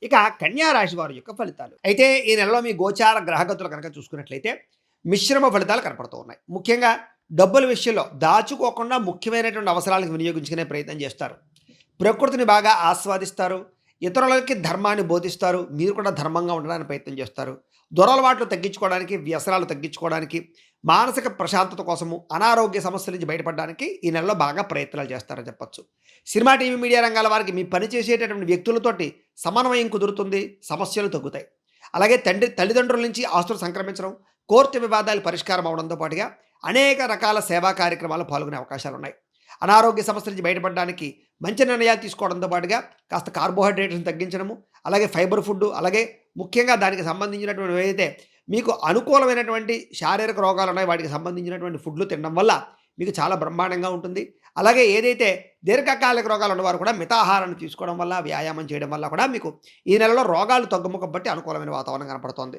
ఇక కన్యా రాశి వారి యొక్క ఫలితాలు. అయితే ఈ నెలలో మీ గోచార గ్రహగతులు కనుక చూసుకున్నట్లయితే మిశ్రమ ఫలితాలు కనపడుతూ ఉన్నాయి. ముఖ్యంగా డబ్బుల విషయంలో దాచుకోకుండా ముఖ్యమైనటువంటి అవసరాలకు వినియోగించుకునే ప్రయత్నం చేస్తారు. ప్రకృతిని బాగా ఆస్వాదిస్తారు. ఇతరులకి ధర్మాన్ని బోధిస్తారు. మీరు కూడా ధర్మంగా ఉండడానికి ప్రయత్నం చేస్తారు. దురలవాట్లు తగ్గించుకోవడానికి, వ్యసనాలు తగ్గించుకోవడానికి, మానసిక ప్రశాంతత కోసము, అనారోగ్య సమస్యల నుంచి బయటపడడానికి ఈ నెలలో బాగా ప్రయత్నాలు చేస్తారని చెప్పొచ్చు. సినిమా, టీవీ, మీడియా రంగాల వారికి మీ పని చేసేటటువంటి వ్యక్తులతోటి సమన్వయం కుదురుతుంది. సమస్యలు తగ్గుతాయి. అలాగే తల్లిదండ్రుల నుంచి ఆస్తులు సంక్రమించడం, కోర్టు వివాదాలు పరిష్కారం అవడంతో పాటుగా అనేక రకాల సేవా కార్యక్రమాల్లో పాల్గొనే అవకాశాలున్నాయి. అనారోగ్య సమస్యల నుంచి బయటపడడానికి మంచి నిర్ణయాలు తీసుకోవడంతో పాటుగా కాస్త కార్బోహైడ్రేట్స్‌ని తగ్గించడము, అలాగే ఫైబర్ ఫుడ్డు, అలాగే ముఖ్యంగా దానికి సంబంధించినటువంటివి ఏవైతే మీకు అనుకూలమైనటువంటి శారీరక రోగాలున్నాయో వాటికి సంబంధించినటువంటి ఫుడ్‌లు తినడం వల్ల మీకు చాలా బ్రహ్మాండంగా ఉంటుంది. అలాగే ఏదైతే దీర్ఘకాలిక రోగాలు ఉన్నవారు కూడా మితాహారాన్ని తీసుకోవడం వల్ల, వ్యాయామం చేయడం వల్ల కూడా మీకు ఈ నెలలో రోగాలు తగ్గుముఖం పట్టి అనుకూలమైన వాతావరణం కనపడుతోంది.